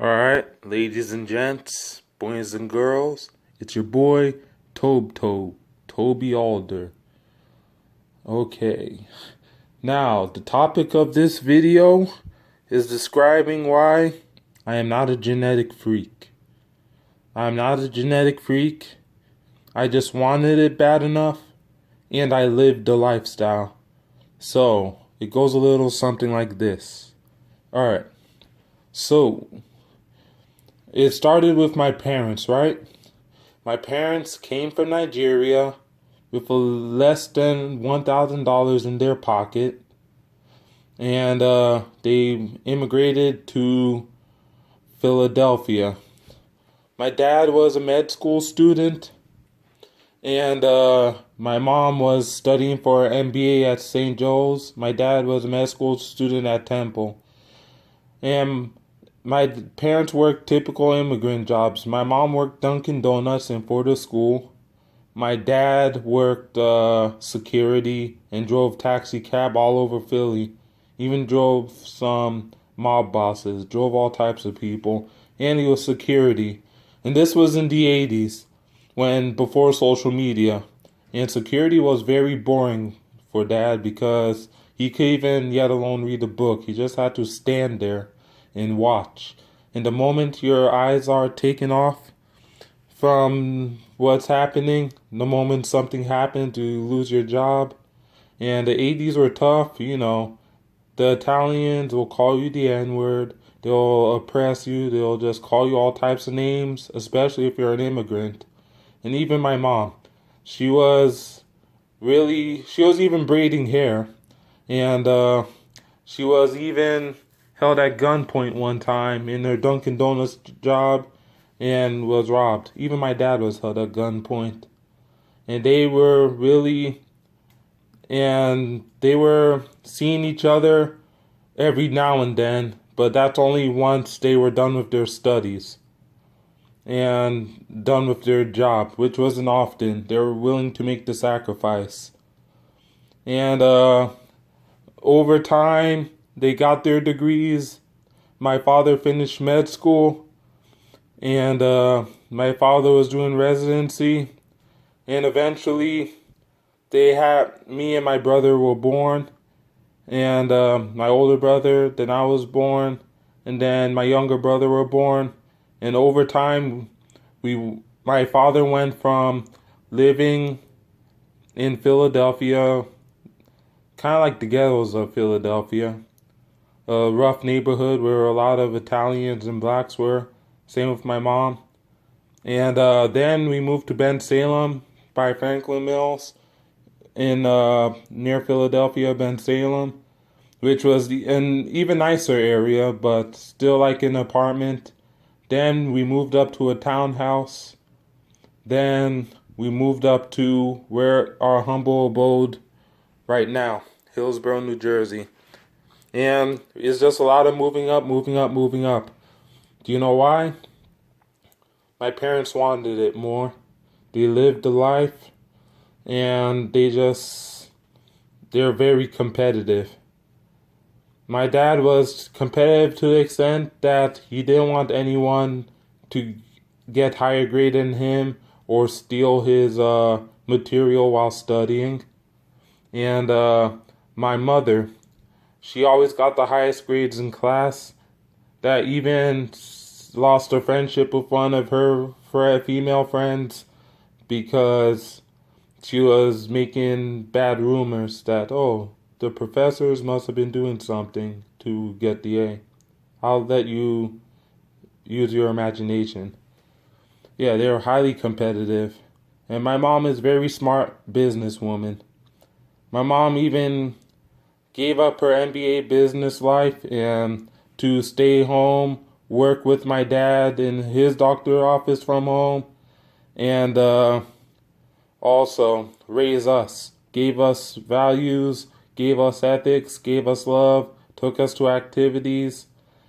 Alright, ladies and gents, boys and girls, it's your boy, Toby Alder. Okay, now the topic of this video is describing why I am not a genetic freak. I'm not a genetic freak, I just wanted it bad enough, and I lived the lifestyle. So, it goes a little something like this. Alright, so it started with my parents, right? My parents came from Nigeria with less than $1,000 in their pocket, and they immigrated to Philadelphia. My dad was a med school student, and my mom was studying for an MBA at St. Joe's. My dad was a med school student at Temple. And my parents worked typical immigrant jobs. My mom worked Dunkin' Donuts and for the school. My dad worked security and drove taxi cab all over Philly. Even drove some mob bosses, drove all types of people. And he was security. And this was in the 80s, before social media. And security was very boring for Dad because he could even, yet alone, read a book. He just had to stand there and watch. And the moment your eyes are taken off from what's happening, the moment something happens, you lose your job. And the 80s were tough, you know. The Italians will call you the N-word. They'll oppress you. They'll just call you all types of names, especially if you're an immigrant. And even my mom, she was even braiding hair. And she was even held at gunpoint one time in her Dunkin' Donuts job and was robbed. Even my dad was held at gunpoint. And they were seeing each other every now and then, but that's only once they were done with their studies and done with their job, which wasn't often. They were willing to make the sacrifice. And over time, they got their degrees. My father finished med school, and my father was doing residency. And eventually, me and my brother were born, and my older brother, then I was born, and then my younger brother were born. And over time, my father went from living in Philadelphia, kind of like the ghettos of Philadelphia, a rough neighborhood where a lot of Italians and blacks were. Same with my mom. And then we moved to Bensalem by Franklin Mills in near Philadelphia, Bensalem, which was an even nicer area, but still like an apartment. Then we moved up to a townhouse. Then we moved up to where our humble abode right now, Hillsborough, New Jersey. And it's just a lot of moving up. Do you know why? My parents wanted it more. They lived the life, and they're very competitive. My dad was competitive to the extent that he didn't want anyone to get higher grade than him or steal his material while studying. And my mother, she always got the highest grades in class, that even lost her friendship with one of her female friends because she was making bad rumors that, oh, the professors must have been doing something to get the A. I'll let you use your imagination. Yeah, they were highly competitive. And my mom is a very smart businesswoman. My mom even gave up her MBA business life and to stay home, work with my dad in his doctor office from home, and also raise us, gave us values, gave us ethics, gave us love, took us to activities,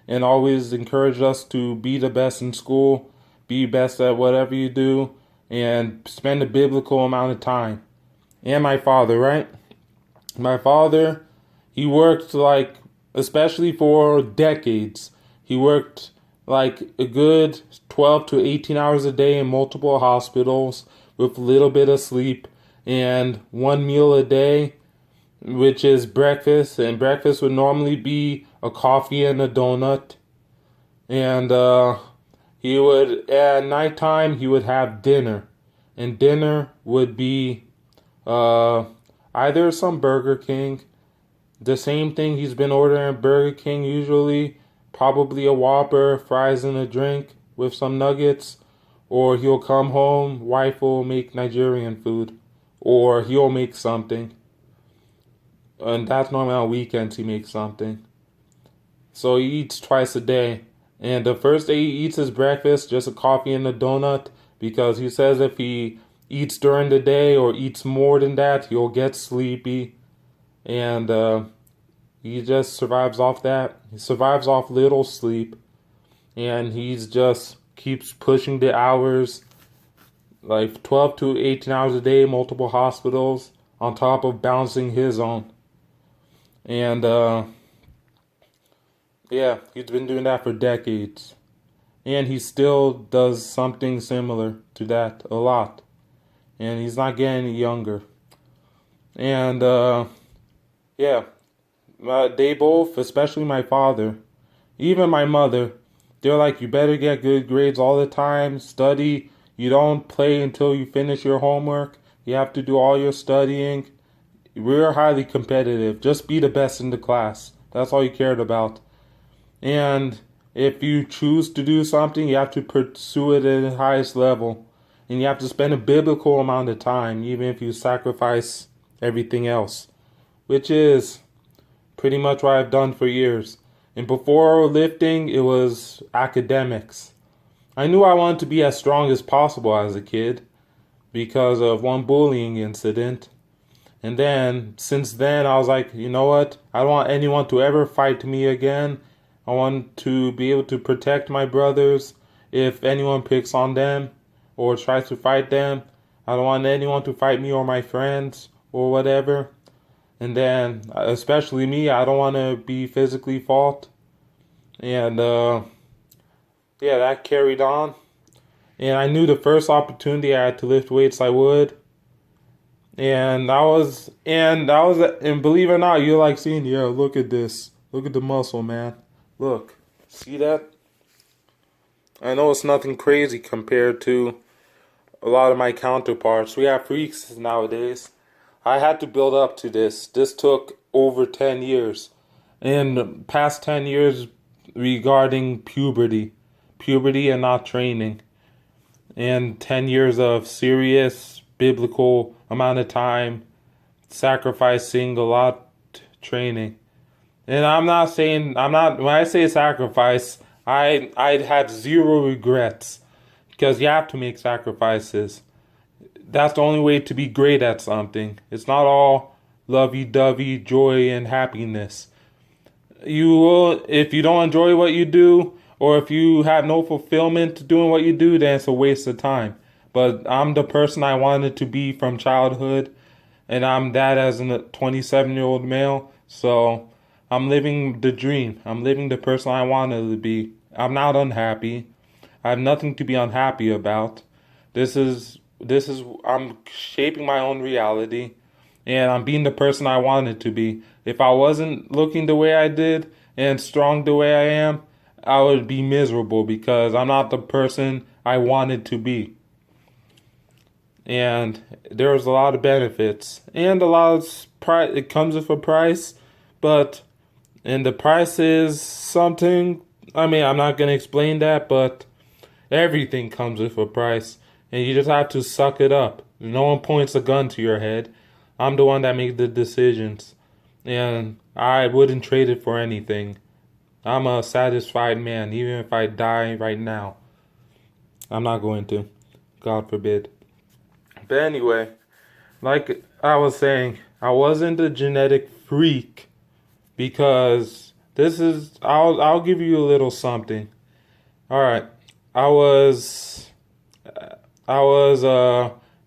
and always encouraged us to be the best in school, be best at whatever you do, and spend a biblical amount of time. And my father, right? My father, he worked especially for decades, he worked like a good 12 to 18 hours a day in multiple hospitals with a little bit of sleep and one meal a day, which is breakfast. And breakfast would normally be a coffee and a donut. And he would, at nighttime, he would have dinner. And dinner would be uh, either some Burger King, the same thing he's been ordering at Burger King usually, probably a Whopper, fries, and a drink with some nuggets. Or he'll come home, wife will make Nigerian food, or he'll make something. And that's normally on weekends he makes something. So he eats twice a day. And the first day he eats his breakfast, just a coffee and a donut, because he says if he eats during the day or eats more than that, he'll get sleepy. And he just survives off that. He survives off little sleep. And he's just keeps pushing the hours, like 12 to 18 hours a day, multiple hospitals, on top of balancing his own. And yeah, he's been doing that for decades. And he still does something similar to that a lot. And he's not getting any younger. And yeah, they both, especially my father, even my mother, they're like, you better get good grades all the time, study. You don't play until you finish your homework. You have to do all your studying. We're highly competitive. Just be the best in the class. That's all you cared about. And if you choose to do something, you have to pursue it at the highest level. And you have to spend a biblical amount of time, even if you sacrifice everything else. Which is pretty much what I've done for years. And before lifting, it was academics. I knew I wanted to be as strong as possible as a kid because of one bullying incident. And then, since then, I was like, you know what? I don't want anyone to ever fight me again. I want to be able to protect my brothers if anyone picks on them or tries to fight them. I don't want anyone to fight me or my friends or whatever. And then, especially me, I don't want to be physically fought. And yeah, that carried on. And I knew the first opportunity I had to lift weights, I would. And and believe it or not, you're like seeing, yeah, look at this. Look at the muscle, man. Look, see that? I know it's nothing crazy compared to a lot of my counterparts. We have freaks nowadays. I had to build up to this. This took over 10 years. And past 10 years regarding puberty and not training. And 10 years of serious biblical amount of time sacrificing a lot training. And when I say sacrifice, I'd have zero regrets because you have to make sacrifices. That's the only way to be great at something. It's not all lovey-dovey, joy, and happiness. You will, if you don't enjoy what you do, or if you have no fulfillment doing what you do, then it's a waste of time. But I'm the person I wanted to be from childhood, and I'm that as a 27-year-old male. So I'm living the dream. I'm living the person I wanted to be. I'm not unhappy. I have nothing to be unhappy about. I'm shaping my own reality, and I'm being the person I wanted to be. If I wasn't looking the way I did and strong the way I am, I would be miserable because I'm not the person I wanted to be. And there's a lot of benefits and a lot of price. It comes with a price, and the price is something. I mean, I'm not gonna explain that, but everything comes with a price, and you just have to suck it up. No one points a gun to your head. I'm the one that makes the decisions, and I wouldn't trade it for anything. I'm a satisfied man, even if I die right now. I'm not going to. God forbid. But anyway, like I was saying, I wasn't a genetic freak because I'll give you a little something. All right. I was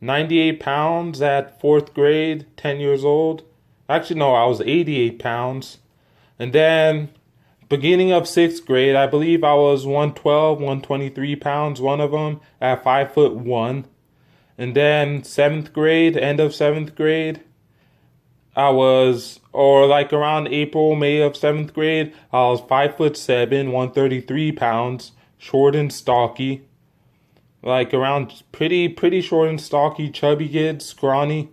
98 pounds at 4th grade, 10 years old. Actually, no, I was 88 pounds. And then beginning of sixth grade, I believe I was 112, 123 pounds, one of them, at 5'1". And then seventh grade, end of seventh grade, I was, or like around April, May of seventh grade, I was 5'7", 133 pounds, short and stocky. Like around pretty short and stocky, chubby kid, scrawny.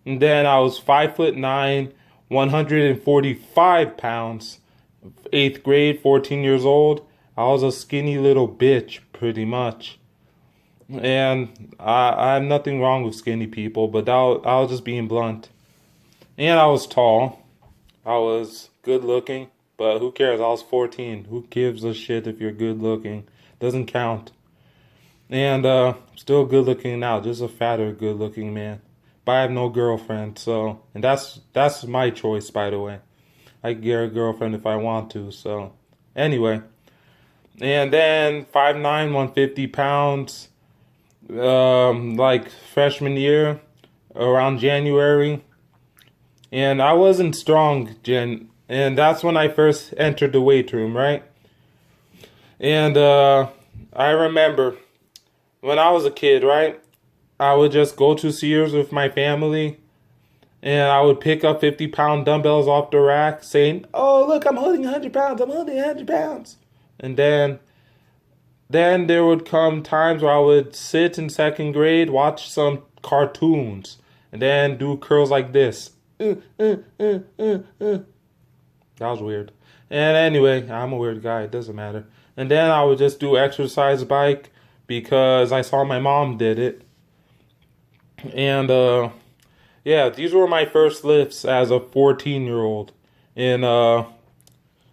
And then I was 5'9", 145 pounds. Eighth grade, 14 years old. I was a skinny little bitch, pretty much. And I have nothing wrong with skinny people, but I was just being blunt. And I was tall. I was good looking, but who cares? I was 14. Who gives a shit if you're good looking? Doesn't count. And still good looking now, just a fatter good looking man. But I have no girlfriend, so, and that's my choice, by the way. I can get a girlfriend if I want to, so anyway. And then 5'9", 150 pounds, like freshman year, around January. And I wasn't strong, and that's when I first entered the weight room, right? And I remember when I was a kid, right? I would just go to Sears with my family, and I would pick up 50-pound dumbbells off the rack, saying, "Oh, look, I'm holding 100 pounds. I'm holding 100 pounds." And then there would come times where I would sit in second grade, watch some cartoons, and then do curls like this. That was weird. And anyway, I'm a weird guy. It doesn't matter. And then I would just do exercise bike because I saw my mom did it. And yeah, these were my first lifts as a 14-year-old. In a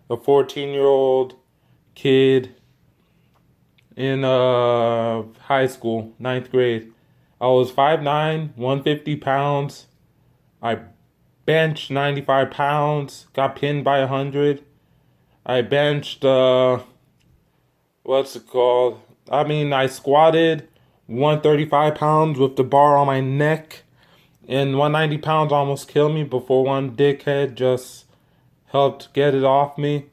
14-year-old kid in high school, ninth grade. I was 5'9", 150 pounds. I benched 95 pounds, got pinned by 100. I benched, what's it called? I squatted 135 pounds with the bar on my neck. And 190 pounds almost killed me before one dickhead just helped get it off me.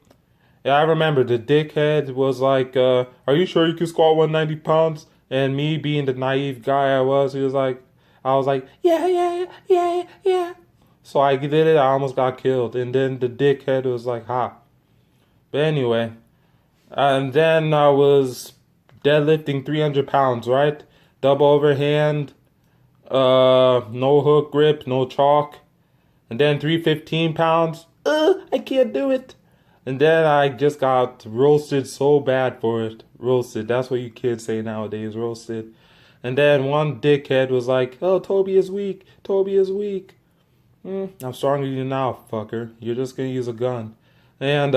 Yeah, I remember the dickhead was like, are you sure you can squat 190 pounds? And me being the naive guy I was, I was like, yeah. So I did it, I almost got killed. And then the dickhead was like, ha. But anyway, and then I was deadlifting 300 pounds, right? Double overhand, no hook grip, no chalk. And then 315 pounds, I can't do it. And then I just got roasted so bad for it. Roasted, that's what you kids say nowadays, roasted. And then one dickhead was like, oh, Toby is weak, Toby is weak. I'm stronger than you now, fucker. You're just gonna use a gun. And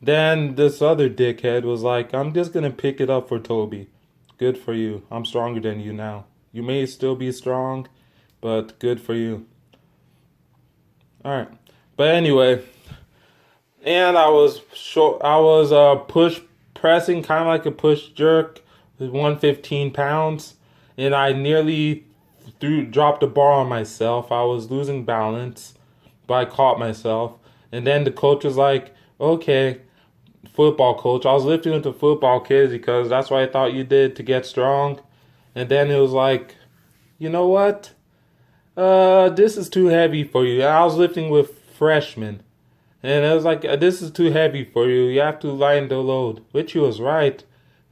then this other dickhead was like, I'm just gonna pick it up for Toby. Good for you. I'm stronger than you now. You may still be strong, but good for you. Alright. But anyway, and I was push pressing, kind of like a push jerk with 115 pounds, and I nearly dropped the bar on myself. I was losing balance, but I caught myself. And then the coach was like, okay, football coach. I was lifting with the football kids because that's what I thought you did to get strong. And then it was like, you know what? This is too heavy for you. I was lifting with freshmen. And it was like, this is too heavy for you. You have to lighten the load. Which he was right.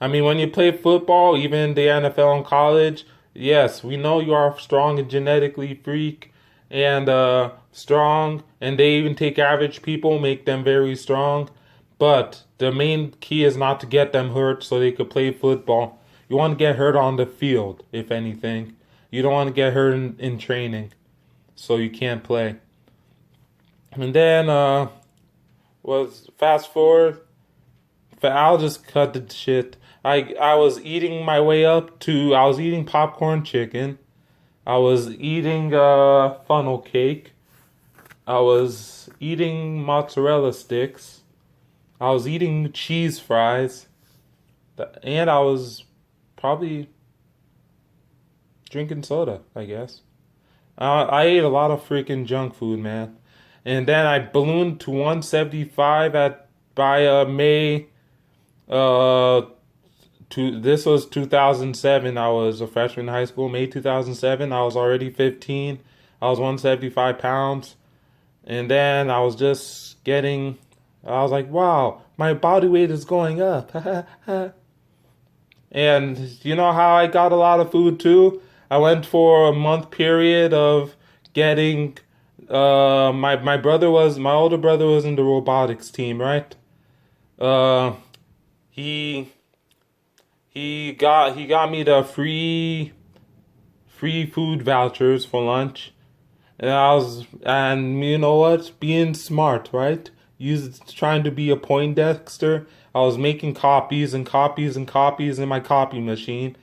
I mean, when you play football, even the NFL and college, yes, we know you are strong and genetically freak and strong. And they even take average people, make them very strong. But the main key is not to get them hurt so they could play football. You want to get hurt on the field, if anything. You don't want to get hurt in training, so you can't play. And then, fast forward. I'll just cut the shit. I was eating my way up to, I was eating popcorn chicken. I was eating funnel cake. I was eating mozzarella sticks. I was eating cheese fries. And I was probably drinking soda, I guess. I ate a lot of freaking junk food, man. And then I ballooned to 175 at by May, uh, this was 2007. I was a freshman in high school. May 2007. I was already 15. I was 175 pounds. And then I was just getting, I was like, wow, my body weight is going up. And you know how I got a lot of food too? I went for a month period of getting, my older brother was in the robotics team, right? Uh, he, he got me the free food vouchers for lunch. And you know what? Being smart, right? Trying to be a Poindexter. I was making copies and copies and copies in my copy machine,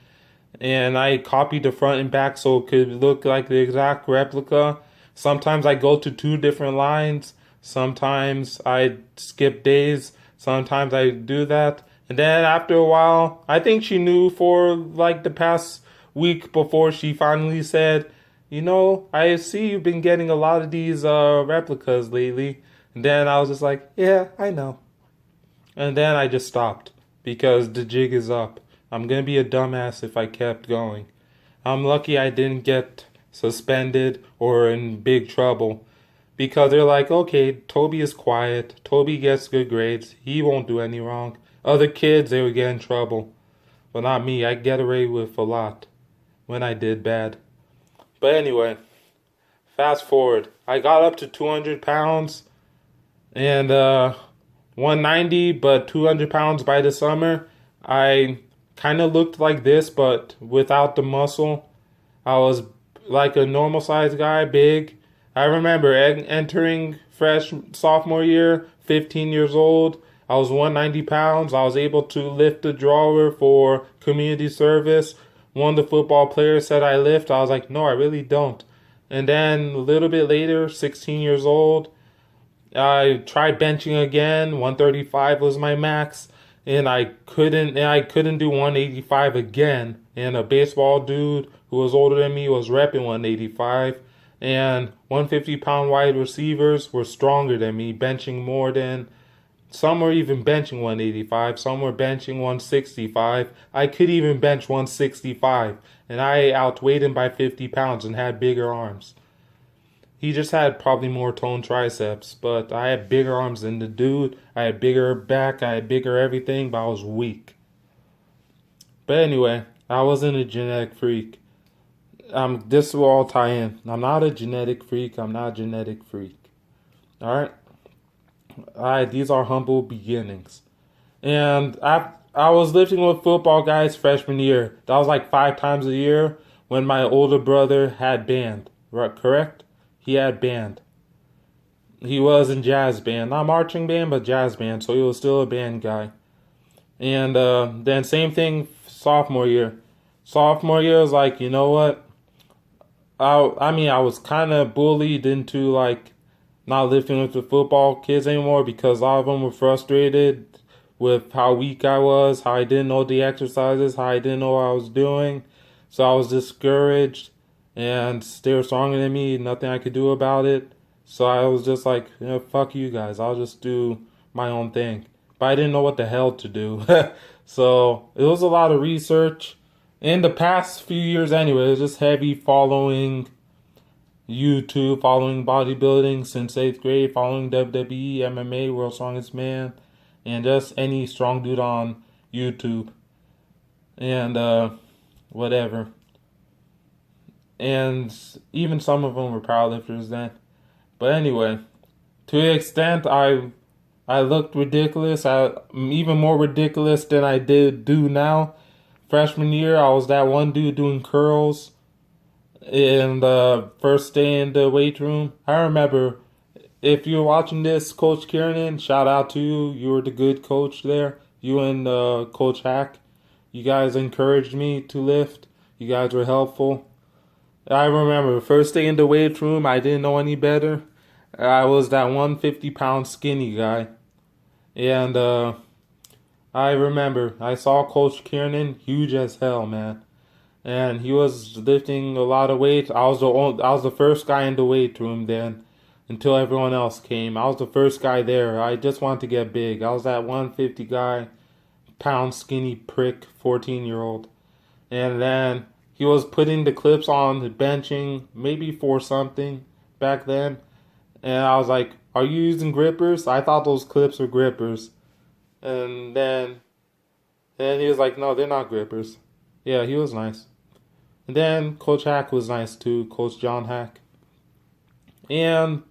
and I copied the front and back so it could look like the exact replica. Sometimes I go to two different lines. Sometimes I skip days. Sometimes I do that. And then after a while, I think she knew for like the past week before she finally said, you know, I see you've been getting a lot of these replicas lately. And then I was just like, yeah, I know. And then I just stopped because the jig is up. I'm gonna be a dumbass if I kept going. I'm lucky I didn't get suspended or in big trouble because they're like, okay, Toby is quiet. Toby gets good grades. He won't do any wrong. Other kids, they would get in trouble. But not me. I get away with a lot when I did bad. But anyway, fast forward. I got up to 200 pounds and 190, but 200 pounds by the summer. I kind of looked like this, but without the muscle. I was like a normal sized guy, big. I remember entering fresh sophomore year, 15 years old. I was 190 pounds. I was able to lift the drawer for community service. One of the football players said I lift. I was like, no, I really don't. And then a little bit later, 16 years old, I tried benching again. 135 was my max, and I couldn't do 185 again. And a baseball dude who was older than me was repping 185, and 150-pound wide receivers were stronger than me, benching more than some were even benching 185, some were benching 165. I could even bench 165, and I outweighed him by 50 pounds and had bigger arms. He just had probably more toned triceps, but I had bigger arms than the dude. I had bigger back, I had bigger everything, but I was weak. But anyway, I wasn't a genetic freak. This will all tie in. I'm not a genetic freak. I'm not a genetic freak. Alright? Alright, these are humble beginnings. And I was lifting with football guys freshman year. That was like 5 times a year when my older brother had band. Right, correct? He had band. He was in jazz band. Not marching band, but jazz band. So he was still a band guy. And then same thing sophomore year. Sophomore year was like, you know what? I was kind of bullied into like not lifting with the football kids anymore because a lot of them were frustrated with how weak I was, how I didn't know the exercises, how I didn't know what I was doing. So I was discouraged, and they were stronger than me, nothing I could do about it. So I was just like, you know, fuck you guys, I'll just do my own thing. But I didn't know what the hell to do. So it was a lot of research. In the past few years anyway, it was just heavy following YouTube, following bodybuilding since 8th grade, following WWE, MMA, World's Strongest Man, and just any strong dude on YouTube. And whatever. And even some of them were powerlifters then. But anyway, to the extent I looked ridiculous, even more ridiculous than I do now. Freshman year, I was that one dude doing curls in the first day in the weight room. I remember, if you're watching this, Coach Kiernan, shout out to you. You were the good coach there. You and Coach Hack. You guys encouraged me to lift. You guys were helpful. I remember, first day in the weight room, I didn't know any better. I was that 150-pound skinny guy. And I remember, I saw Coach Kiernan, huge as hell, man. And he was lifting a lot of weight. I was the first guy in the weight room then. until everyone else came. I was the first guy there. I just wanted to get big. I was that 150 guy, pound skinny prick, 14-year-old. And then he was putting the clips on the benching, maybe for something back then. And I was like, "Are you using grippers?" I thought those clips were grippers. And then he was like, "No, they're not grippers." Yeah, he was nice. And then Coach Hack was nice too, Coach John Hack. And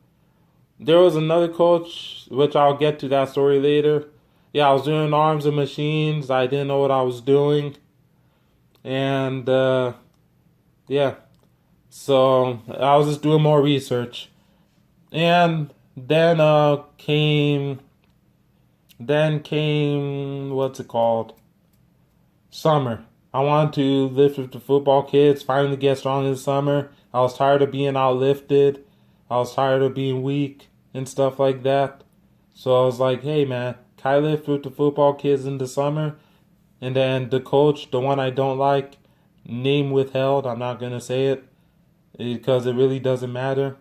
there was another coach, which I'll get to that story later. Yeah, I was doing arms and machines. I didn't know what I was doing. And yeah, so I was just doing more research. And then came what's it called? Summer. I wanted to lift with the football kids, finally get strong in the summer. I was tired of being outlifted. I was tired of being weak and stuff like that. So I was like, "Hey man, can I lift with the football kids in the summer?" And then the coach, the one I don't like, name withheld. I'm not gonna say it because it really doesn't matter.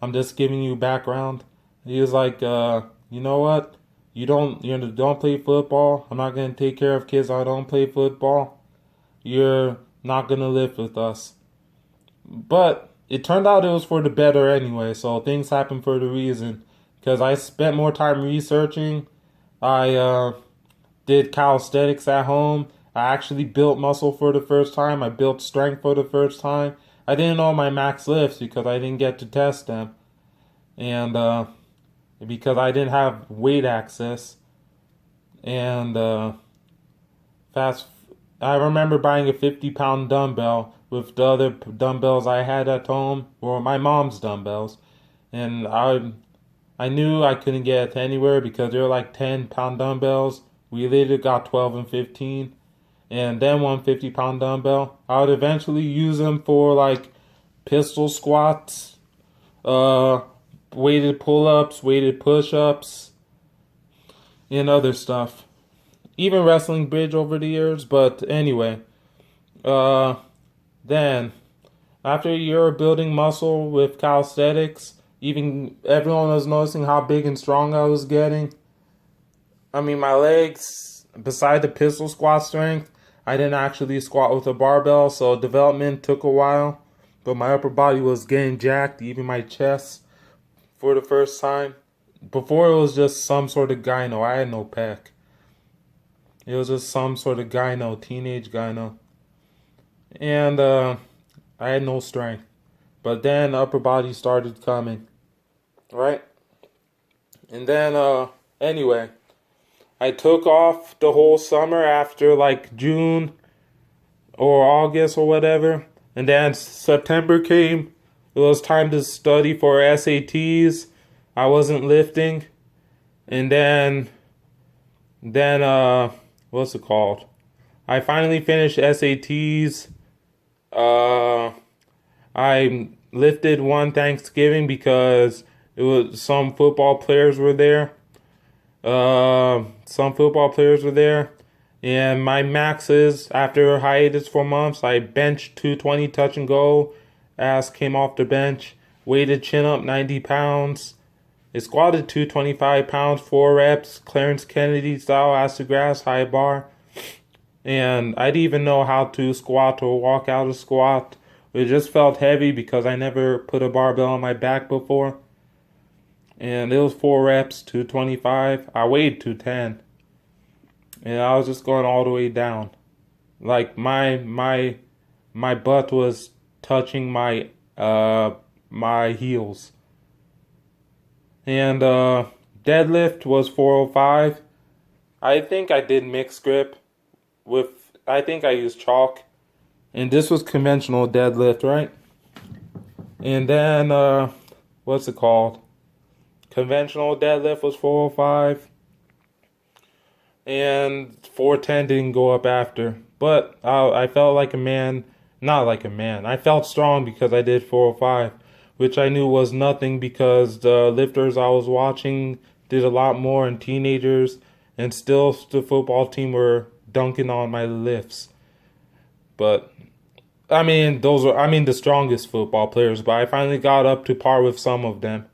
I'm just giving you background. He was like, "You know what? You don't play football. I'm not gonna take care of kids that don't play football. You're not gonna live with us." But it turned out it was for the better anyway. So things happen for the reason. Because I spent more time researching. I did calisthenics at home. I actually built muscle for the first time. I built strength for the first time. I didn't know my max lifts because I didn't get to test them. And because I didn't have weight access. And fast I remember buying a 50-pound dumbbell with the other dumbbells I had at home, or my mom's dumbbells, and I knew I couldn't get anywhere because they were like 10-pound dumbbells. We later got 12 and 15, and then one 50-pound dumbbell. I would eventually use them for like pistol squats, weighted pull-ups, weighted push-ups, and other stuff. Even wrestling bridge over the years, but anyway. Then, after a year of building muscle with calisthenics, even everyone was noticing how big and strong I was getting. I mean, my legs, beside the pistol squat strength, I didn't actually squat with a barbell, so development took a while. But my upper body was getting jacked, even my chest, for the first time. Before it was just some sort of gyno. I had no pec. It was just some sort of gyno, teenage gyno. And I had no strength. But then upper body started coming. Right? And then, anyway, I took off the whole summer after like June or August or whatever. And then September came. It was time to study for SATs. I wasn't lifting. And then what's it called? I finally finished SATs. I lifted one Thanksgiving because it was some football players were there. And my max is, after a hiatus for months, I benched 220 touch and go. Ass came off the bench. Weighted chin up 90 pounds. I squatted 225 pounds, 4 reps, Clarence Kennedy style, ass to grass, high bar. And I didn't even know how to squat or walk out a squat. It just felt heavy because I never put a barbell on my back before. And it was 4 reps, 225. I weighed 210. And I was just going all the way down. Like my butt was touching my heels. And deadlift was 405. I think I did mixed grip I think I used chalk. And this was conventional deadlift, right? And then what's it called? Conventional deadlift was 405. And 410 didn't go up after. But I felt like a man. Not like a man. I felt strong because I did 405. Which I knew was nothing because the lifters I was watching did a lot more, and teenagers, and still the football team were dunking on my lifts. But those were the strongest football players, but I finally got up to par with some of them.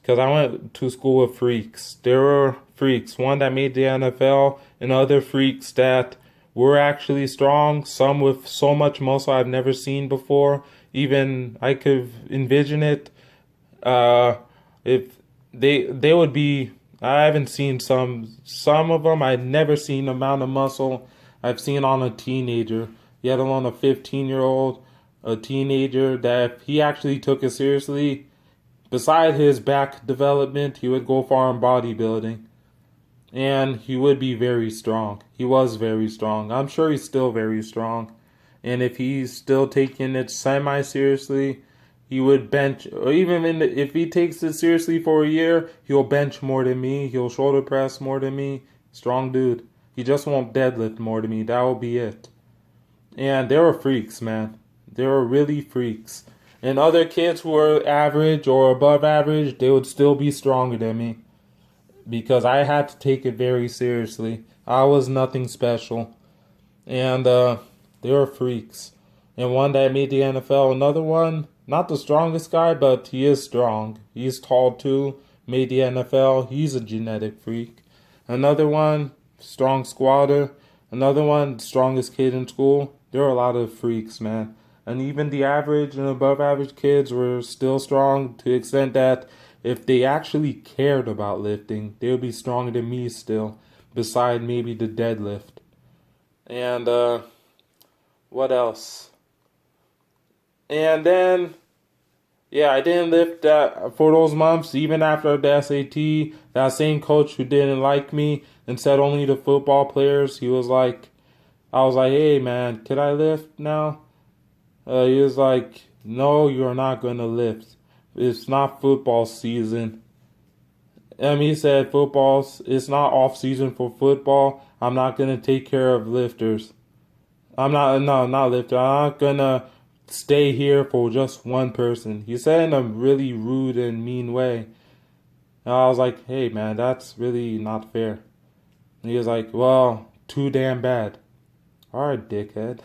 because I went to school with freaks. There were freaks, one that made the NFL, and other freaks that were actually strong, some with so much muscle I've never seen before. Even I could envision it. If they would be, I haven't seen some of them. I've never seen the amount of muscle I've seen on a teenager, yet alone a 15-year-old, a teenager, that if he actually took it seriously, beside his back development, he would go far in bodybuilding. And he would be very strong. He was very strong. I'm sure he's still very strong. And if he's still taking it semi-seriously, he would bench, or even if he takes it seriously for a year, he'll bench more than me. He'll shoulder press more than me. Strong dude. He just won't deadlift more than me. That will be it. And they were freaks, man. They were really freaks. And other kids who were average or above average, they would still be stronger than me. Because I had to take it very seriously. I was nothing special. And they were freaks. And one that made the NFL, another one, not the strongest guy, but he is strong. He's tall too, made the NFL. He's a genetic freak. Another one, strong squatter. Another one, strongest kid in school. There are a lot of freaks, man. And even the average and above average kids were still strong to the extent that if they actually cared about lifting, they would be stronger than me still, beside maybe the deadlift. And what else? And then, yeah, I didn't lift that for those months, even after the SAT. That same coach who didn't like me and said only the football players, he was like, I was like, hey man, can I lift now? He was like, no, you're not going to lift. It's not football season. He said it's not off season for football. I'm not going to take care of lifters. Not lifter. I'm not going to stay here for just one person. He said in a really rude and mean way. And I was like, hey man, that's really not fair. And he was like, well, too damn bad. Alright, dickhead.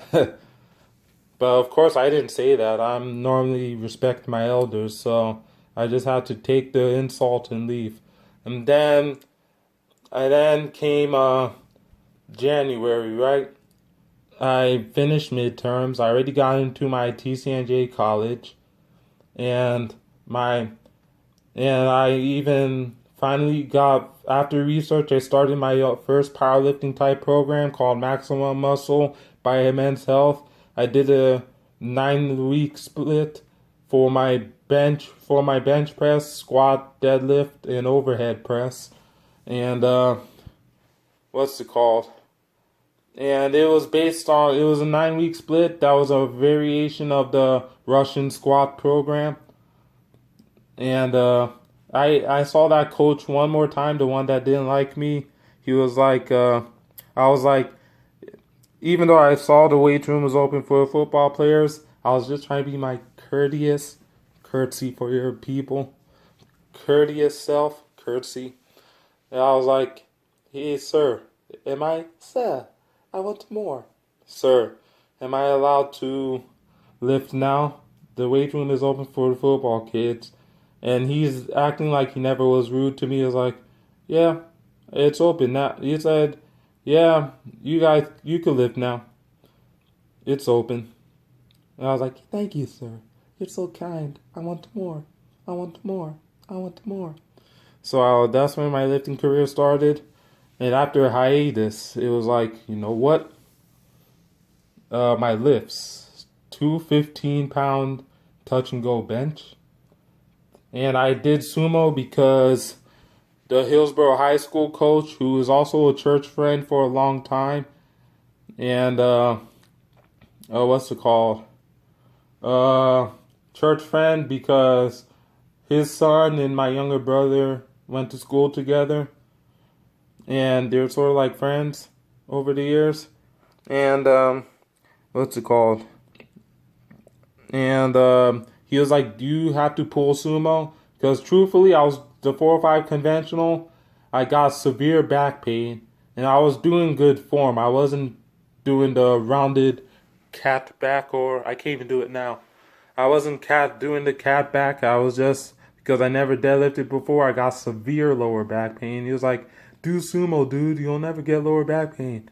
But of course I didn't say that. I'm normally respect my elders, so I just had to take the insult and leave. And then came January, right? I finished midterms. I already got into my TCNJ college, and I even finally got, after research, I started my first powerlifting type program called Maximum Muscle by Immense Health. I did a 9-week split for my bench press, squat, deadlift, and overhead press. And what's it called? And it was a 9-week split. That was a variation of the Russian squat program. And I saw that coach one more time, the one that didn't like me. He was like, I was like, even though I saw the weight room was open for football players, I was just trying to be my courtesy for your people, courteous self, courtesy. And I was like, hey, sir, I want more. Sir, am I allowed to lift now? The weight room is open for the football kids. And he's acting like he never was rude to me. He was like, yeah, it's open now. He said, yeah, you can lift now. It's open. And I was like, thank you, sir. You're so kind. I want more. I want more. I want more. So that's when my lifting career started. And after a hiatus, it was like, you know what? My lifts, 2 15-pound touch and go bench. And I did sumo because the Hillsborough High School coach, who was also a church friend for a long time, and what's it called? Church friend because his son and my younger brother went to school together, and they're sort of like friends over the years. And what's it called? And he was like, do you have to pull sumo? Because truthfully, I was the 405 conventional. I got severe back pain, and I was doing good form. I wasn't doing the rounded cat back, or I can't even do it now. I wasn't doing the cat back. I was just because I never deadlifted before. I got severe lower back pain. He was like, do sumo, dude. You'll never get lower back pain.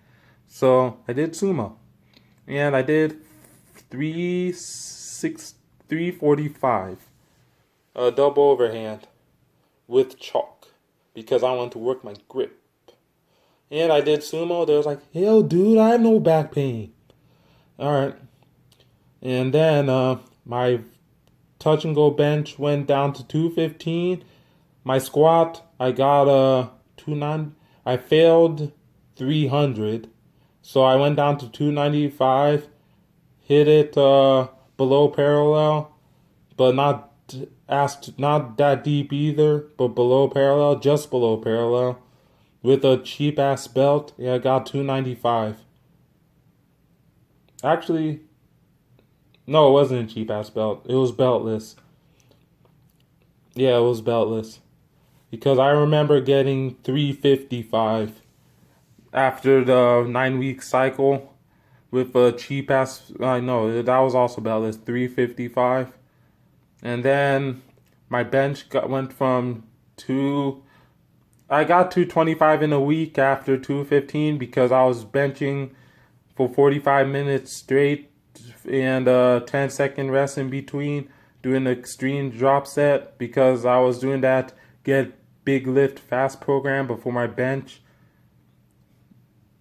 So I did sumo. And I did 345. A double overhand with chalk because I wanted to work my grip. And I did sumo. They was like, hell, dude, I have no back pain. All right. And then my touch and go bench went down to 215. My squat, I got 290. I failed 300. So I went down to 295. Hit it below parallel, but not that deep either, but below parallel, just below parallel. With a cheap ass belt, yeah, I got 295. Actually, no, it wasn't a cheap ass belt. It was beltless. Yeah, it was beltless. Because I remember getting 355 after the 9-week cycle with a cheap ass. I know that was also beltless. 355, and then my bench went from I got 225 in a week after 215 because I was benching for 45 minutes straight and a 10-second rest in between, doing an extreme drop set because I was doing that get big lift fast program before my bench.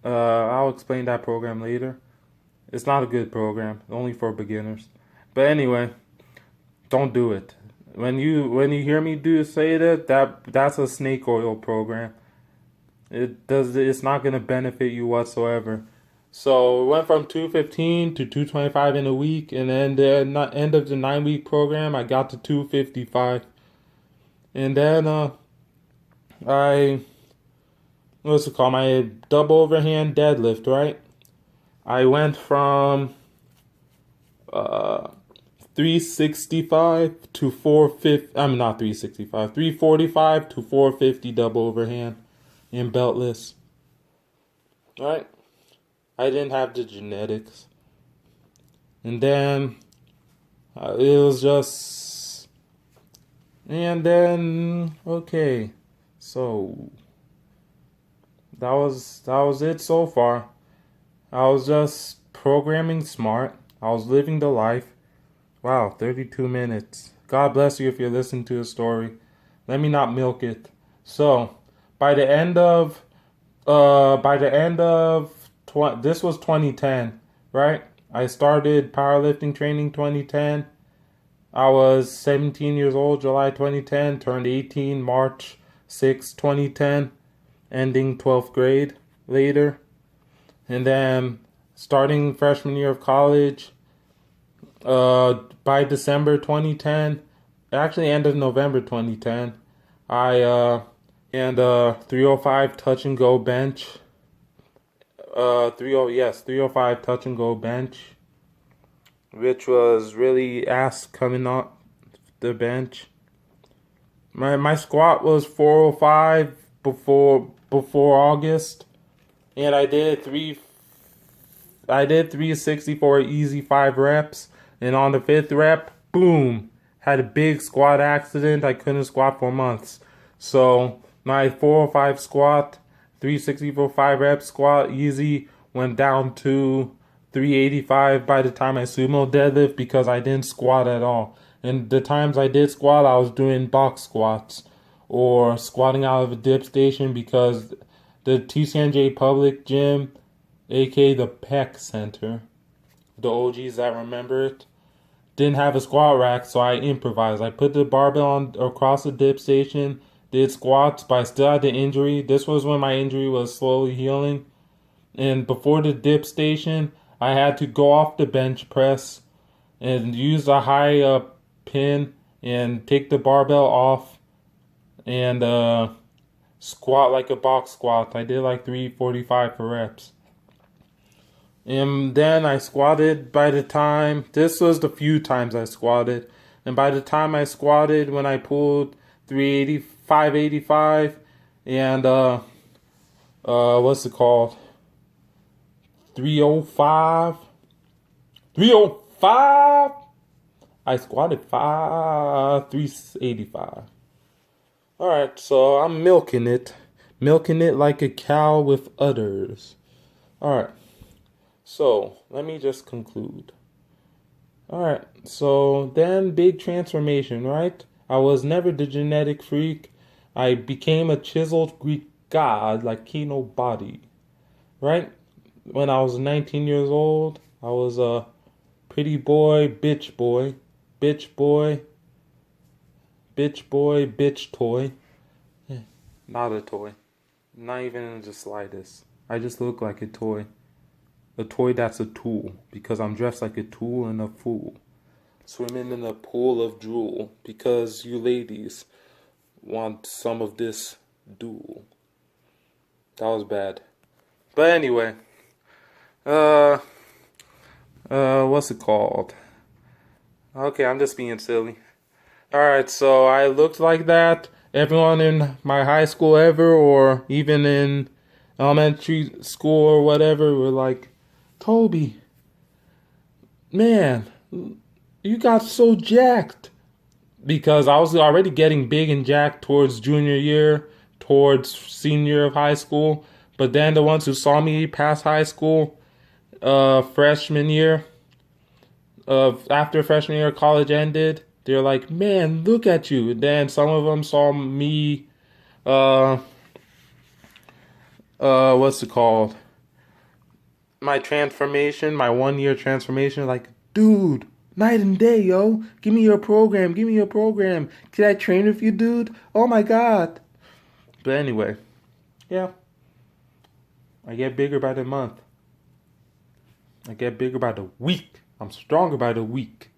I'll explain that program later. It's not a good program, only for beginners. But anyway, don't do it. When you hear me say that's a snake oil program. It's not gonna benefit you whatsoever. So it went from 215 to 225 in a week, and then the end of the 9-week program, I got to 255, and then what's it called? My double overhand deadlift, right? I went from 365 to 450. I'm not 365. 345 to 450 double overhand in beltless. Right? I didn't have the genetics. And then it was just. And then okay, so that was it so far. I was just programming smart. I was living the life. Wow, 32 minutes. God bless you if you're listening to the story. Let me not milk it. So, by the end of this was 2010, right? I started powerlifting training 2010. I was 17 years old, July 2010, turned 18 March 6, 2010, ending 12th grade later. And then starting freshman year of college, by December 2010, actually end of November 2010, I 305 touch and go bench. 305 touch and go bench, which was really ass coming off the bench. My squat was 405 before August. And I did 364 easy 5 reps, and on the 5th rep, boom, had a big squat accident. I couldn't squat for months. So my 405 squat, 364 5 reps squat easy went down to 385 by the time I sumo deadlift because I didn't squat at all. And the times I did squat, I was doing box squats or squatting out of a dip station because the TCNJ public gym, aka the PEC Center, the OGs that remember it, didn't have a squat rack, so I improvised. I put the barbell on across the dip station, did squats, but I still had the injury. This was when my injury was slowly healing. And before the dip station, I had to go off the bench press and use a high pin and take the barbell off and squat like a box squat. I did like 345 for reps. And then I squatted this was the few times I squatted. And by the time I squatted, when I pulled 585 and what's it called? 305. I squatted 385. Alright, so I'm milking it. Milking it like a cow with udders. Alright, so let me just conclude. Alright, so then big transformation, right? I was never the genetic freak. I became a chiseled Greek god like Kino Body, right? When I was 19 years old, I was a pretty boy, bitch boy, bitch boy, bitch boy, bitch toy. Not a toy. Not even in the slightest. I just look like a toy. A toy that's a tool. Because I'm dressed like a tool and a fool. Swimming in a pool of drool. Because you ladies want some of this duel. That was bad. But anyway. What's it called? Okay, I'm just being silly. Alright, so I looked like that. Everyone in my high school ever, or even in elementary school or whatever, were like, Toby, man, you got so jacked. Because I was already getting big and jacked towards junior year, towards senior year of high school. But then the ones who saw me past high school, freshman year, after freshman year of college ended, they're like, man, look at you. And then some of them saw me, what's it called? My transformation, my 1 year transformation, like, dude, night and day, yo. Give me your program, give me your program. Can I train with you, dude? Oh my god. But anyway, yeah. I get bigger by the month. I get bigger by the week. I'm stronger by the week.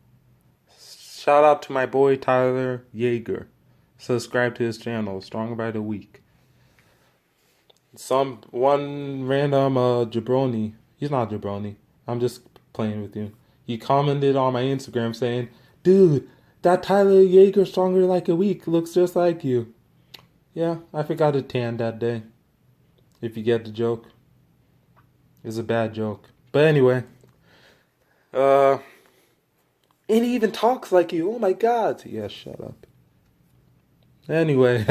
Shout out to my boy Tyler Yeager. Subscribe to his channel, Stronger by the Week. One random jabroni. He's not jabroni. I'm just playing with you. He commented on my Instagram saying, dude, that Tyler Yeager Stronger Like a Week looks just like you. Yeah, I forgot to tan that day. If you get the joke. It's a bad joke. But anyway. And he even talks like you. Oh my god. Yeah, shut up. Anyway.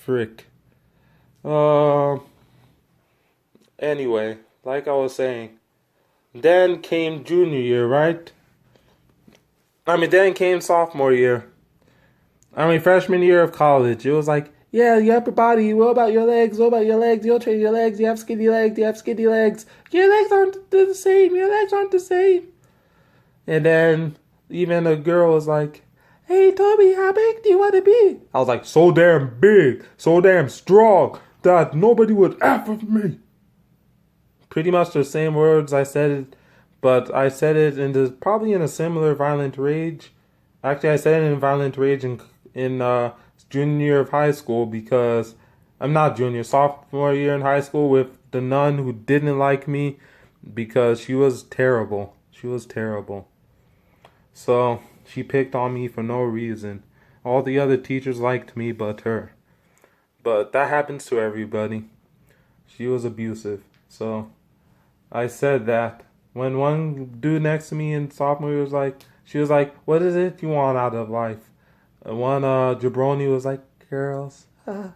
Frick. Anyway, like I was saying. Then came junior year, right? Then came sophomore year. Freshman year of college. It was like, yeah, your upper body. What about your legs? What about your legs? You'll train your legs. You have skinny legs. You have skinny legs. Your legs aren't the same. Your legs aren't the same. And then even a girl was like, hey, Toby, how big do you want to be? I was like, so damn big, so damn strong that nobody would F with me. Pretty much the same words I said it, but I said it probably in a similar violent rage. Actually, I said it in violent rage in junior year of high school because I'm not junior, sophomore year in high school with the nun who didn't like me because she was terrible. She was terrible. So she picked on me for no reason. All the other teachers liked me but her. But that happens to everybody. She was abusive. So I said that. When one dude next to me in sophomore year she was like, what is it you want out of life? One jabroni was like, girls. I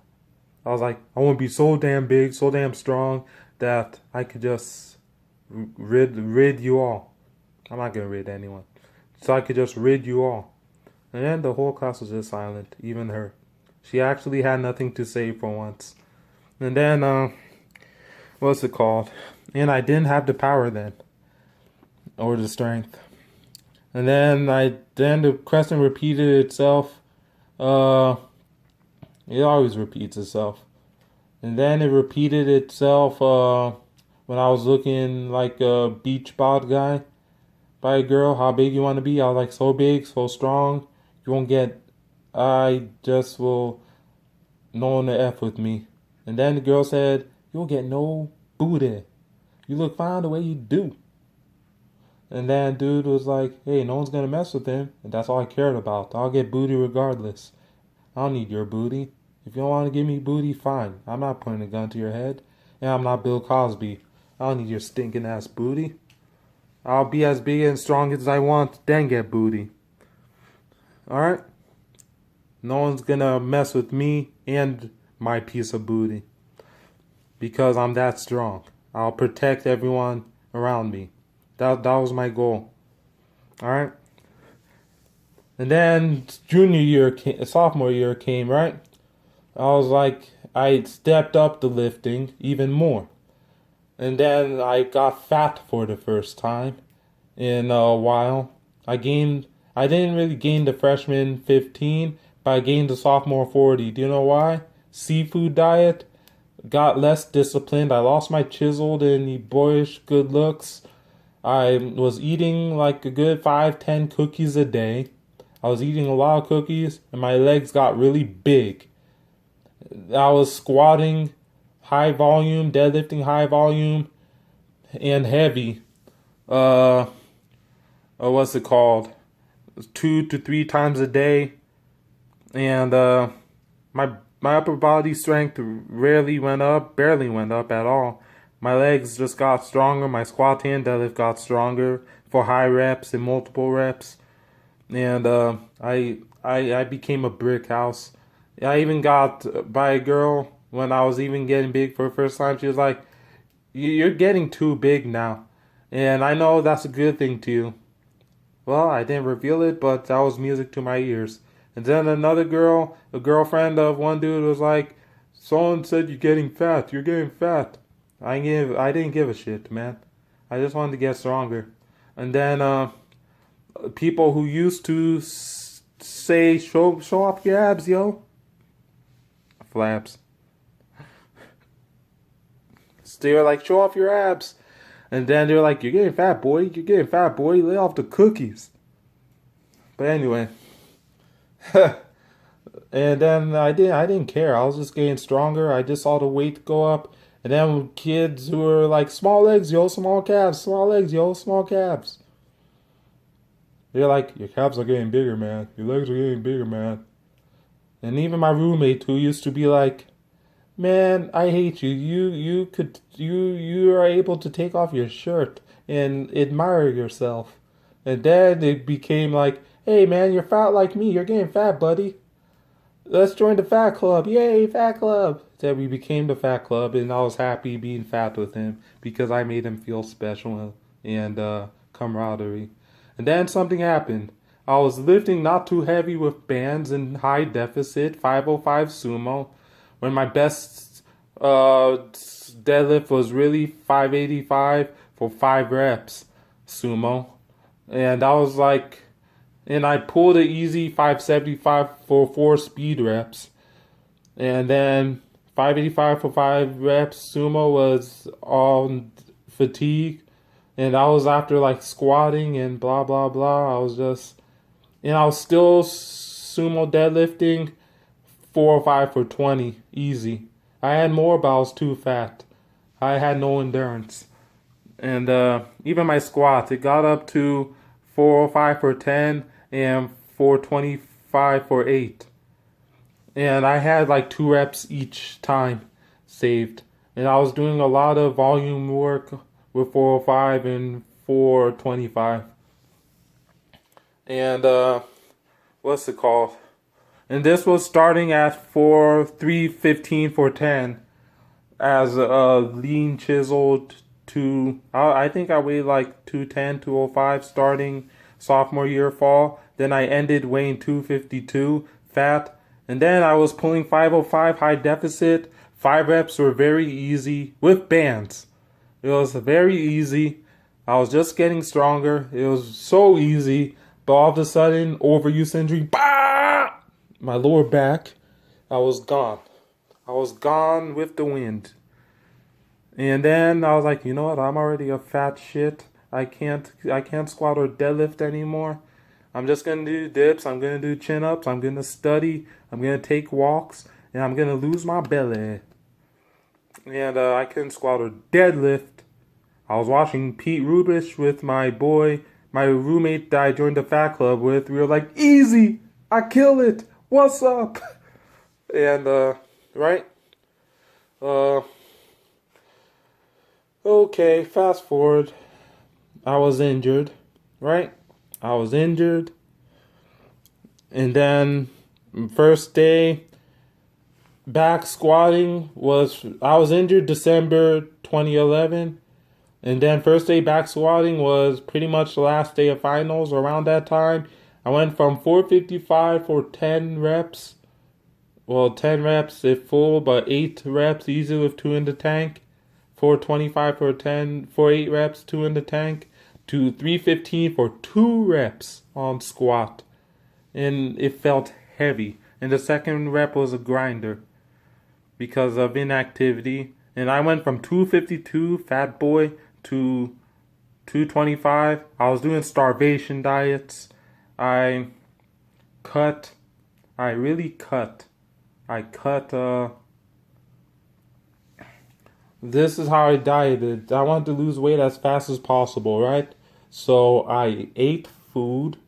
was like, I want to be so damn big, so damn strong that I could just rid you all. I'm not going to rid anyone. So I could just rid you all. And then the whole class was just silent, even her. She actually had nothing to say for once. And then, what's it called? And I didn't have the power then. Or the strength. And then the question repeated itself. It always repeats itself. And then it repeated itself when I was looking like a beach bod guy by a girl. How big you want to be? I was like, so big, so strong. You won't get, I just will, no one to F with me. And then the girl said, you won't get no booty. You look fine the way you do. And then dude was like, hey, no one's going to mess with him. And that's all I cared about. I'll get booty regardless. I don't need your booty. If you don't want to give me booty, fine. I'm not putting a gun to your head. And I'm not Bill Cosby. I don't need your stinking ass booty. I'll be as big and strong as I want, then get booty. Alright? No one's gonna mess with me and my piece of booty. Because I'm that strong. I'll protect everyone around me. That was my goal. Alright? And then sophomore year came, right? I was like, I stepped up the lifting even more. And then I got fat for the first time in a while. I didn't really gain the freshman 15, but I gained the sophomore 40. Do you know why? Seafood diet. Got less disciplined. I lost my chiseled and boyish good looks. I was eating like a good 5-10 cookies a day. I was eating a lot of cookies and my legs got really big. I was squatting high volume, deadlifting high volume, and heavy. What's it called? 2 to 3 times a day. And my upper body strength barely went up at all. My legs just got stronger. My squat and deadlift got stronger for high reps and multiple reps. And I became a brick house. I even got by a girl when I was even getting big for the first time. She was like, "You're getting too big now." And I know that's a good thing to you. Well, I didn't reveal it, but that was music to my ears. And then another girl, a girlfriend of one dude, was like, "Someone said you're getting fat. You're getting fat." I didn't give a shit, man. I just wanted to get stronger. And then people who used to say, show off your abs, yo. Flaps. They were like, "Show off your abs." And then they were like, "You're getting fat, boy. You're getting fat, boy. Lay off the cookies." But anyway. And then I didn't care. I was just getting stronger. I just saw the weight go up. And then kids who were like, "Small legs, yo, small calves. Small legs, yo, small calves." They're like, "Your calves are getting bigger, man. Your legs are getting bigger, man." And even my roommate who used to be like, "Man, I hate you. You are able to take off your shirt and admire yourself." And then it became like, "Hey man, you're fat like me. You're getting fat, buddy. Let's join the fat club. Yay, fat club." Then we became the fat club, and I was happy being fat with him because I made him feel special and camaraderie. And then something happened. I was lifting not too heavy with bands in high deficit, 505 sumo, when my best deadlift was really 585 for 5 reps sumo. And I was like, and I pulled an easy 575 for 4 speed reps. And then 585 for 5 reps sumo was on fatigue. And I was after like squatting and blah, blah, blah. I was still sumo deadlifting 405 for 20, easy. I had more, but I was too fat. I had no endurance. And even my squats, it got up to 405 for 10 and 425 for 8. And I had like 2 reps each time saved. And I was doing a lot of volume work with 405 and 425. And what's it called? And this was starting at 315 for 10 as a lean chiseled I think I weighed like 210, 205 starting sophomore year fall. Then I ended weighing 252 fat. And then I was pulling 505 high deficit. 5 reps were very easy with bands. It was very easy. I was just getting stronger. It was so easy. But all of a sudden, overuse injury. Bah! My lower back. I was gone. I was gone with the wind. And then I was like, you know what? I'm already a fat shit. I can't squat or deadlift anymore. I'm just gonna do dips. I'm gonna do chin ups. I'm gonna study. I'm gonna take walks, and I'm gonna lose my belly. And I couldn't squat or deadlift. I was watching Pete Rubish with my roommate that I joined the fat club with. We were like, "Easy, I kill it. What's up?" And right. Okay, fast forward. I was injured, right? I was injured. And then first day back squatting I was injured December 2011. And then first day back squatting was pretty much the last day of finals. Around that time, I went from 455 for 10 reps. Well, 10 reps if full, but 8 reps easy with 2 in the tank. 425 for 10, for 8 reps, 2 in the tank. To 315 for 2 reps on squat. And it felt heavy. And the second rep was a grinder because of inactivity. And I went from 252 fat boy to 225. I was doing starvation diets. I really cut. This is how I dieted. I wanted to lose weight as fast as possible, right? So I ate food.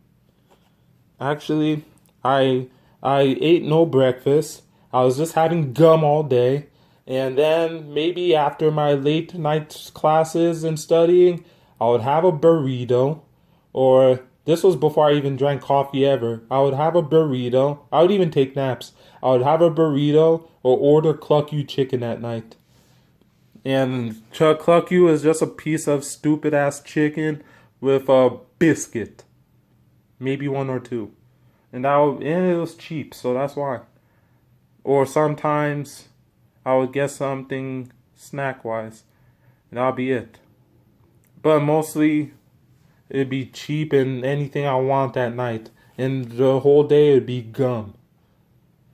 Actually, I ate no breakfast. I was just having gum all day. And then maybe after my late night classes and studying, I would have a burrito. Or this was before I even drank coffee ever. I would have a burrito. I would even take naps. I would have a burrito or order Cluck You chicken at night. And Cluck You is just a piece of stupid ass chicken with a biscuit. Maybe one or two. And it was cheap, so that's why. Or sometimes I would get something snack-wise. And that'll be it. But mostly, it'd be cheap and anything I want that night. And the whole day, it'd be gum.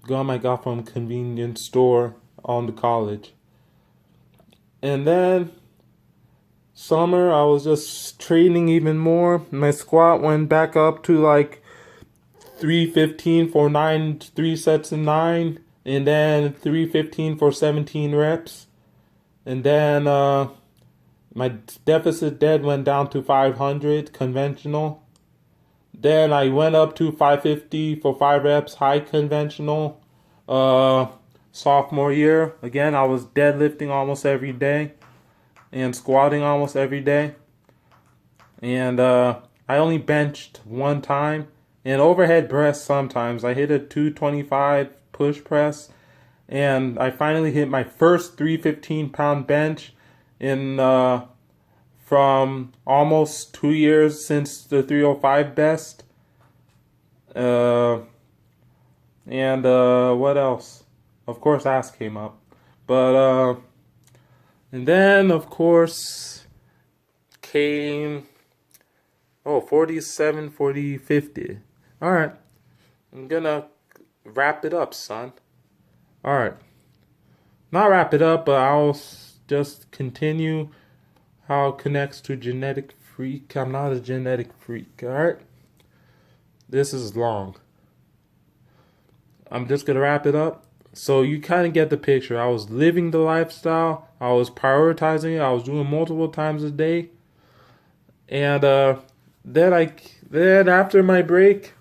Gum I got from a convenience store on the college. And then, summer, I was just training even more. My squat went back up to like 315 for 3 sets of 9. And then 315 for 17 reps. And then my deficit dead went down to 500 conventional. Then I went up to 550 for 5 reps high conventional. Sophomore year, again, I was deadlifting almost every day and squatting almost every day. And I only benched one time. And overhead press sometimes. I hit a 225 push press. And I finally hit my first 315-pound bench in from almost 2 years since the 305 best. And what else? Of course, ass came up. But, and then, of course, came, 47, 40, 50. Alright. I'm gonna wrap it up, son. Alright. Not wrap it up, but I'll just continue how it connects to genetic freak. I'm not a genetic freak, alright? This is long. I'm just gonna wrap it up. So you kind of get the picture. I was living the lifestyle. I was prioritizing it. I was doing multiple times a day. And then after my break,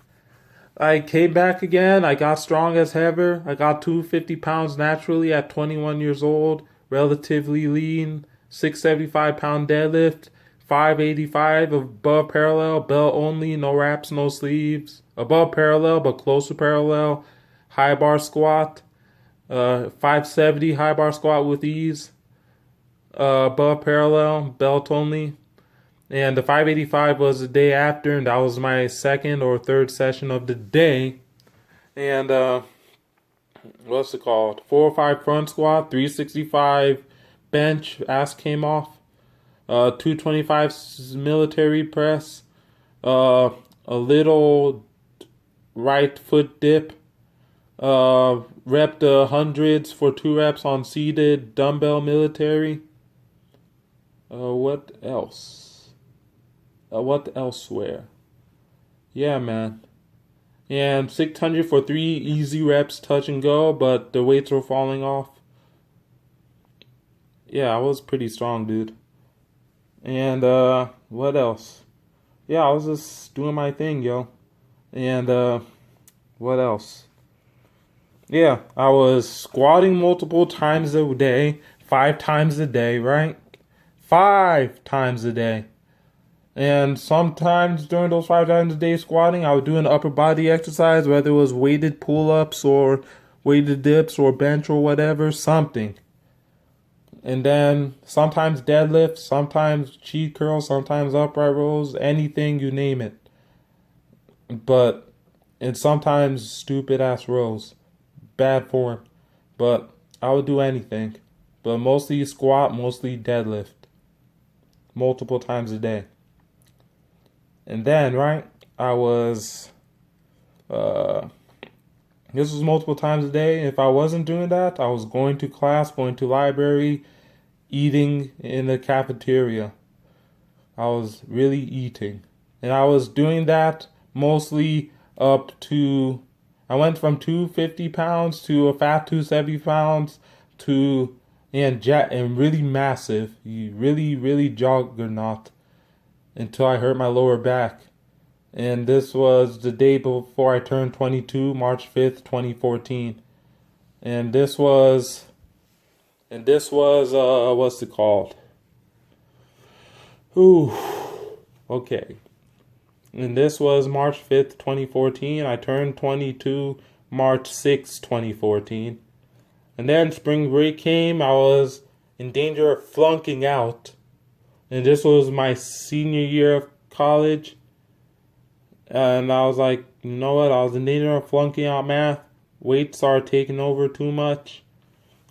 I came back again. I got strong as ever. I got 250 pounds naturally at 21 years old. Relatively lean. 675-pound deadlift. 585 above parallel. Belt only. No wraps, no sleeves. Above parallel, but close to parallel. High bar squat. 570 high bar squat with ease. Above parallel. Belt only. And the 585 was the day after, and that was my second or third session of the day. And what's it called? 405 front squat, 365 bench, ass came off. 225 military press. A little right foot dip. Rep the hundreds for 2 reps on seated dumbbell military. What else? What elsewhere? Yeah, man. And 600 for 3 easy reps, touch and go, but the weights were falling off. Yeah, I was pretty strong, dude. And, what else? Yeah, I was just doing my thing, yo. And, what else? Yeah, I was squatting multiple times a day, 5 times a day, right? 5 times a day. And sometimes during those 5 times a day squatting, I would do an upper body exercise, whether it was weighted pull ups or weighted dips or bench or whatever, something. And then sometimes deadlifts, sometimes cheat curls, sometimes upright rows, anything, you name it. But, and sometimes stupid ass rows. Bad form. But I would do anything. But mostly squat, mostly deadlift. Multiple times a day. And then, right, I was, this was multiple times a day. If I wasn't doing that, I was going to class, going to library, eating in the cafeteria. I was really eating. And I was doing that mostly up to, I went from 250 pounds to a fat 270 pounds to, and really massive, really juggernaut, until I hurt my lower back. And this was the day before I turned 22, March 5th, 2014. And this was, what's it called? Ooh, okay. And this was March 5th, 2014. I turned 22, March 6th, 2014. And then spring break came. I was in danger of flunking out. And this was my senior year of college. And I was like, you know what? I was in danger of flunking out math. Weight started taking over too much.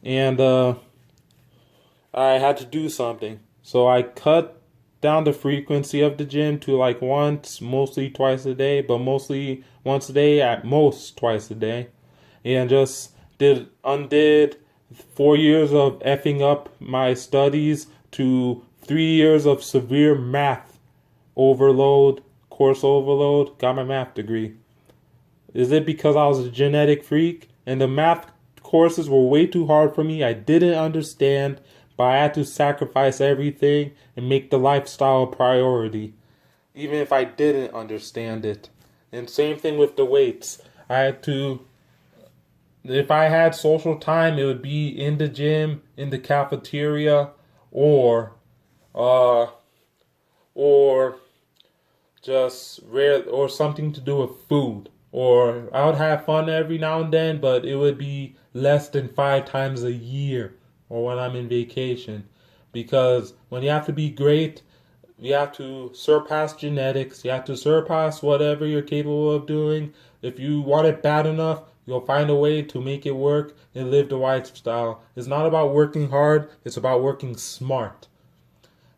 And I had to do something. So I cut down the frequency of the gym to like once, mostly twice a day, but mostly once a day, at most twice a day. And just undid 4 years of effing up my studies to 3 years of severe math overload, course overload, got my math degree. Is it because I was a genetic freak and the math courses were way too hard for me? I didn't understand, but I had to sacrifice everything and make the lifestyle a priority, even if I didn't understand it. And same thing with the weights. I had to, if I had social time, it would be in the gym, in the cafeteria, or just rare, or something to do with food. Or I would have fun every now and then, but it would be less than 5 times a year, or when I'm in vacation. Because when you have to be great, you have to surpass genetics, you have to surpass whatever you're capable of doing. If you want it bad enough, you'll find a way to make it work and live the lifestyle. It's not about working hard, it's about working smart.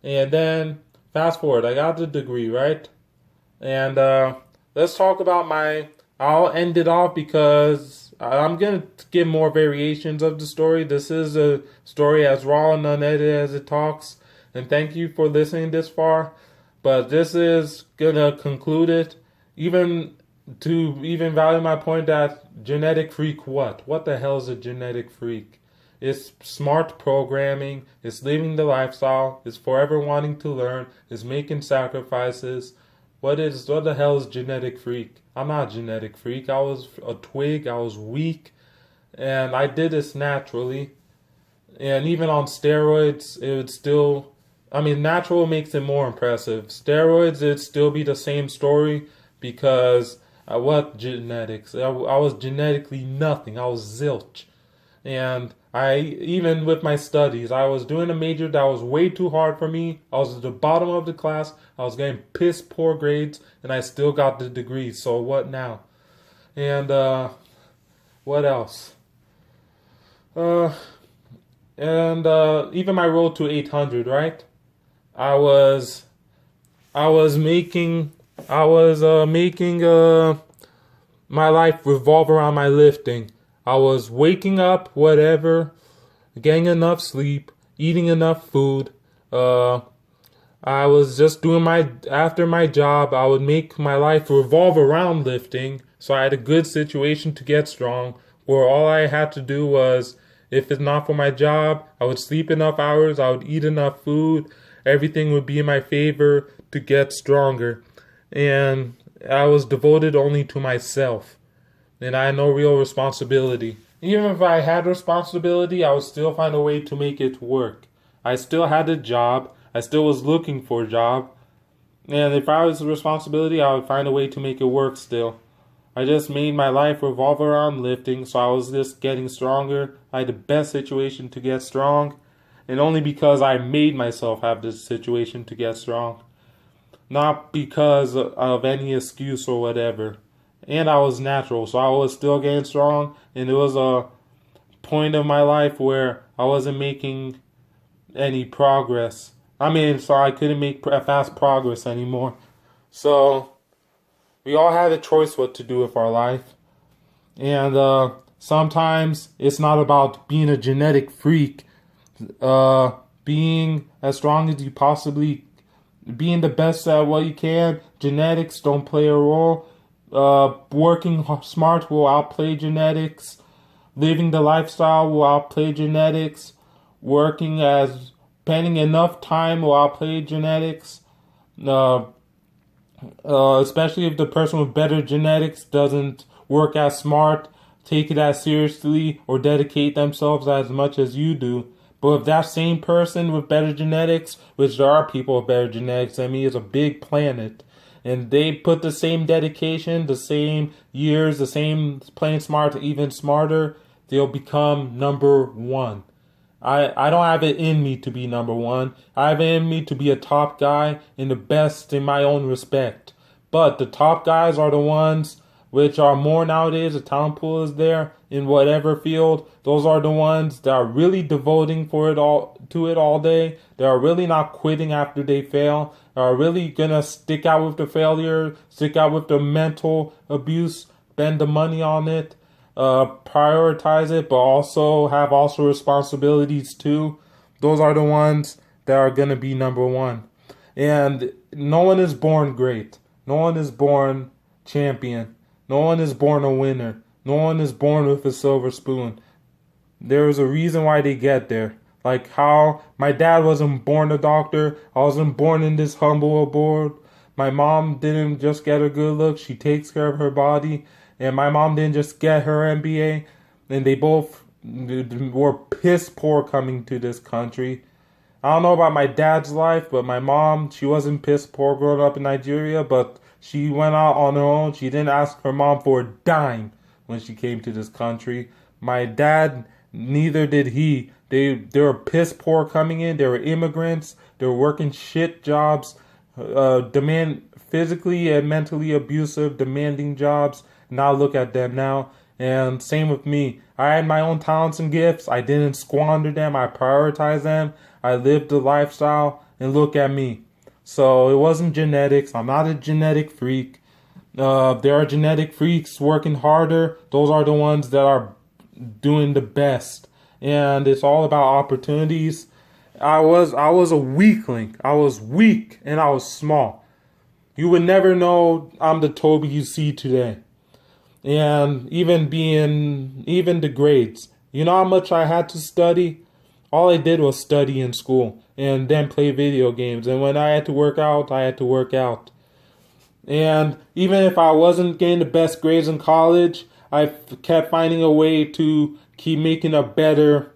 And then, fast forward, I got the degree, right? And let's talk about I'll end it off because I'm going to give more variations of the story. This is a story as raw and unedited as it talks. And thank you for listening this far. But this is going to conclude it. Even value my point that genetic freak what? What the hell is a genetic freak? It's smart programming. It's living the lifestyle. It's forever wanting to learn. It's making sacrifices. What the hell is genetic freak? I'm not a genetic freak. I was a twig. I was weak. And I did this naturally. And even on steroids, it would still, natural makes it more impressive. Steroids, it'd still be the same story because what genetics? I was genetically nothing. I was zilch. And even with my studies, I was doing a major that was way too hard for me. I was at the bottom of the class. I was getting piss poor grades, and I still got the degree. So what now? And what else? Even my road to 800, right? I was making my life revolve around my lifting. I was waking up, whatever, getting enough sleep, eating enough food. I was just doing after my job, I would make my life revolve around lifting. So I had a good situation to get strong, where all I had to do was, if it's not for my job, I would sleep enough hours, I would eat enough food, everything would be in my favor to get stronger. And I was devoted only to myself. And I had no real responsibility. Even if I had responsibility, I would still find a way to make it work. I still had a job. I still was looking for a job. And if I was a responsibility, I would find a way to make it work still. I just made my life revolve around lifting, so I was just getting stronger. I had the best situation to get strong, and only because I made myself have this situation to get strong, not because of any excuse or whatever. And I was natural, so I was still getting strong, and it was a point of my life where I wasn't making any progress. So I couldn't make fast progress anymore. So we all have a choice what to do with our life. And sometimes it's not about being a genetic freak, being as strong as you possibly, being the best at what you can. Genetics don't play a role. Working smart will outplay genetics. Living the lifestyle will outplay genetics. Spending enough time will outplay genetics. Especially if the person with better genetics doesn't work as smart, take it as seriously, or dedicate themselves as much as you do. But if that same person with better genetics, which there are people with better genetics than me, is a big planet, and they put the same dedication, the same years, the same playing smart, even smarter, they'll become number one. I don't have it in me to be number one. I have it in me to be a top guy and the best in my own respect. But the top guys are the ones which are more nowadays. The talent pool is there in whatever field. Those are the ones that are really devoting to it all day. They are really not quitting after they fail. They are really gonna stick out with the failure, stick out with the mental abuse, spend the money on it, prioritize it, but also responsibilities too. Those are the ones that are gonna be number one. And no one is born great. No one is born champion. No one is born a winner. No one is born with a silver spoon. There is a reason why they get there. Like how my dad wasn't born a doctor. I wasn't born in this humble abode. My mom didn't just get a good look. She takes care of her body. And my mom didn't just get her MBA. And they both were piss poor coming to this country. I don't know about my dad's life, but my mom, she wasn't piss poor growing up in Nigeria, but she went out on her own. She didn't ask her mom for a dime when she came to this country. My dad, neither did he. They were piss poor coming in. They were immigrants. They were working shit jobs, physically and mentally abusive, demanding jobs. Now look at them now. And same with me. I had my own talents and gifts. I didn't squander them. I prioritized them. I lived the lifestyle. And look at me. So it wasn't genetics. I'm not a genetic freak. There are genetic freaks working harder. Those are the ones that are doing the best. And it's all about opportunities. I was a weakling. I was weak and I was small. You would never know I'm the Toby you see today. And even the grades. You know how much I had to study? All I did was study in school and then play video games. And when I had to work out, I had to work out. And even if I wasn't getting the best grades in college, I kept finding a way to keep making a better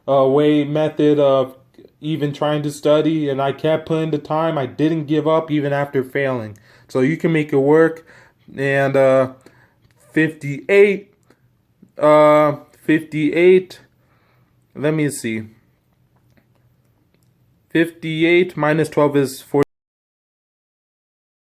method of even trying to study. And I kept putting the time. I didn't give up even after failing. So you can make it work. And 58, 58, let me see. 58 minus 12 is 40.